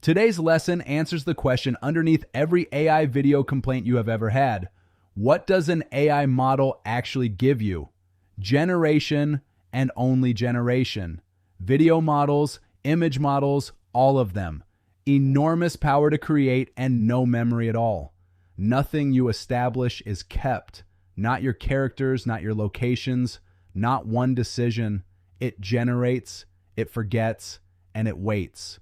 Today's lesson answers the question underneath every AI video complaint you have ever had. What does an AI model actually give you? Generation and only generation. Video models, image models, all of them. Enormous power to create and no memory at all. Nothing you establish is kept. Not your characters, not your locations, not one decision. It generates, it forgets, and it waits.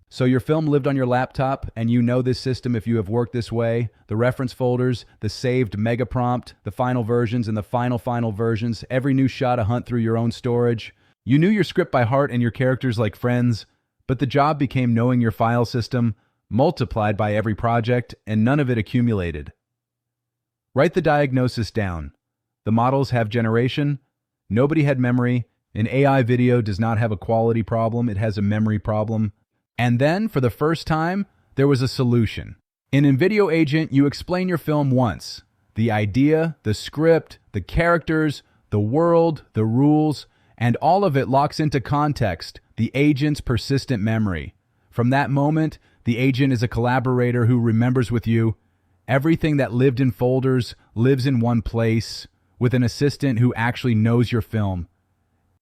So your film lived on your laptop, and you know this system if you have worked this way. The reference folders, the saved mega prompt, the final versions and the final versions, every new shot a hunt through your own storage. You knew your script by heart and your characters like friends, but the job became knowing your file system, multiplied by every project, and none of it accumulated. Write the diagnosis down. The models have generation, nobody had memory, an AI video does not have a quality problem, it has a memory problem. And then, for the first time, there was a solution. In invideo Agent, you explain your film once. The idea, the script, the characters, the world, the rules, and all of it locks into context, the agent's persistent memory. From that moment, the agent is a collaborator who remembers with you. Everything that lived in folders lives in one place, with an assistant who actually knows your film.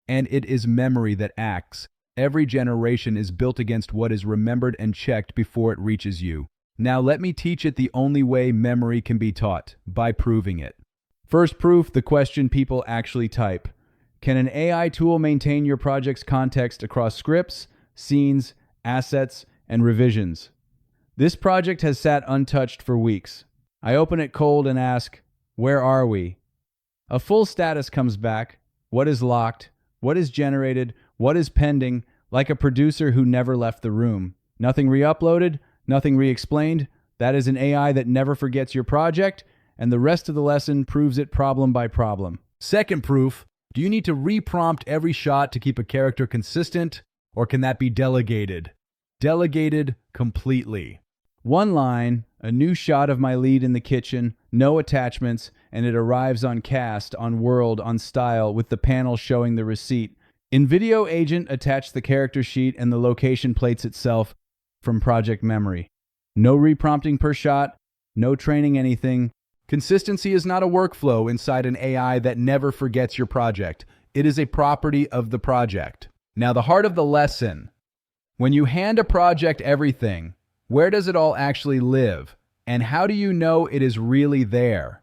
And it is memory that acts. Every generation is built against what is remembered and checked before it reaches you. Now let me teach it the only way memory can be taught, by proving it. First proof, the question people actually type. Can an AI tool maintain your project's context across scripts, scenes, assets, and revisions? This project has sat untouched for weeks. I open it cold and ask, where are we? A full status comes back. What is locked? What is generated? What is pending? Like a producer who never left the room. Nothing re-uploaded, nothing re-explained. That is an AI that never forgets your project, and the rest of the lesson proves it problem by problem. Second proof, do you need to re-prompt every shot to keep a character consistent, or can that be delegated? Delegated completely. One line, a new shot of my lead in the kitchen, no attachments, and it arrives on cast, on world, on style, with the panel showing the receipt. InVideo Agent attached the character sheet and the location plates itself from project memory. No reprompting per shot, no training anything. Consistency is not a workflow inside an AI that never forgets your project. It is a property of the project. Now the heart of the lesson. When you hand a project everything, where does it all actually live? And how do you know it is really there?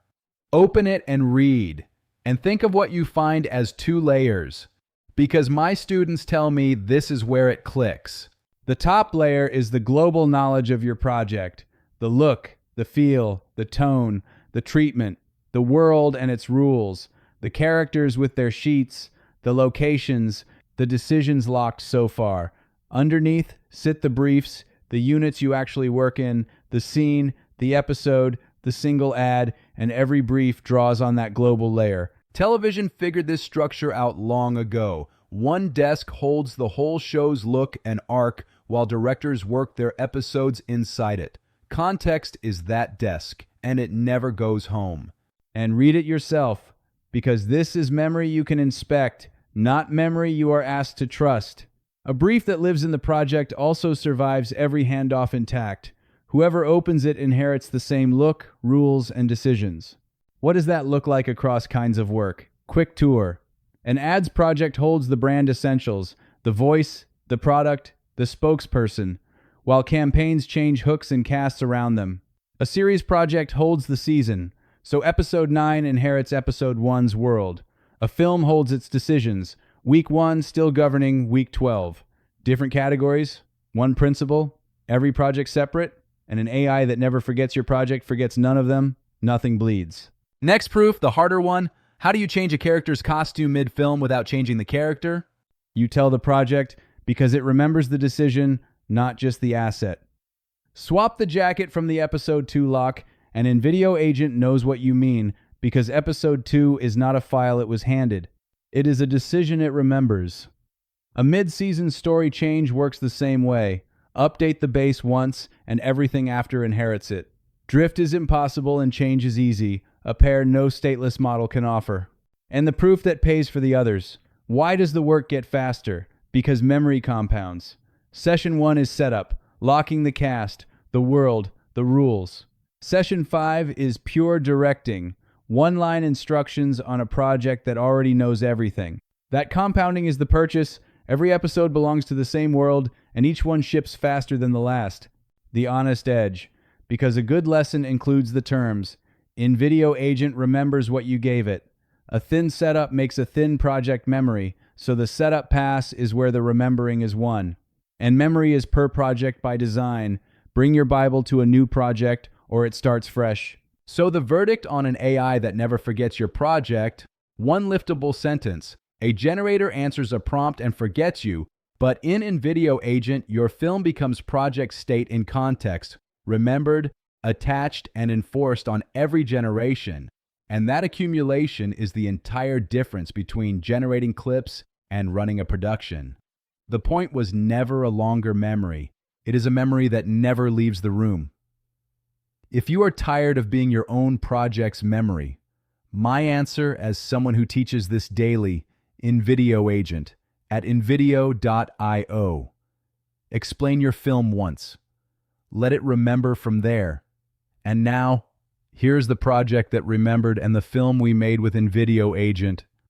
Open it and read. And think of what you find as 2 layers. Because my students tell me this is where it clicks. The top layer is the global knowledge of your project. The look, the feel, the tone, the treatment, the world and its rules, the characters with their sheets, the locations, the decisions locked so far. Underneath sit the briefs, the units you actually work in, the scene, the episode, the single ad, and every brief draws on that global layer. Television figured this structure out long ago. One desk holds the whole show's look and arc while directors work their episodes inside it. Context is that desk, and it never goes home. And read it yourself, because this is memory you can inspect, not memory you are asked to trust. A brief that lives in the project also survives every handoff intact. Whoever opens it inherits the same look, rules, and decisions. What does that look like across kinds of work? Quick tour. An ads project holds the brand essentials, the voice, the product, the spokesperson, while campaigns change hooks and casts around them. A series project holds the season, so episode 9 inherits episode 1's world. A film holds its decisions, week 1 still governing week 12. Different categories, one principle, every project separate, and an AI that never forgets your project forgets none of them, nothing bleeds. Next proof, the harder one. How do you change a character's costume mid-film without changing the character? You tell the project because it remembers the decision, not just the asset. Swap the jacket from the episode 2 lock, and InVideo Agent knows what you mean because episode 2 is not a file it was handed. It is a decision it remembers. A mid-season story change works the same way. Update the base once, and everything after inherits it. Drift is impossible and change is easy, a pair no stateless model can offer. And the proof that pays for the others. Why does the work get faster? Because memory compounds. Session 1 is setup. locking the cast, the world, the rules. Session 5 is pure directing, one-line instructions on a project that already knows everything. That compounding is the purchase. Every episode belongs to the same world, and each one ships faster than the last. The honest edge, because a good lesson includes the terms. Invideo agent remembers what you gave it. A thin setup makes a thin project memory, so the setup pass is where the remembering is won. And memory is per project by design. Bring your Bible to a new project, or it starts fresh. So the verdict on an AI that never forgets your project: one liftable sentence. A generator answers a prompt and forgets you, but in invideo agent, your film becomes project state in context, remembered, attached, and enforced on every generation. And that accumulation is the entire difference between generating clips and running a production. The point was never a longer memory. It is a memory that never leaves the room. If you are tired of being your own project's memory, my answer as someone who teaches this daily: invideo agent at invideo.io. Explain your film once. Let it remember from there. And now, here's the project that remembered and the film we made with invideo agent.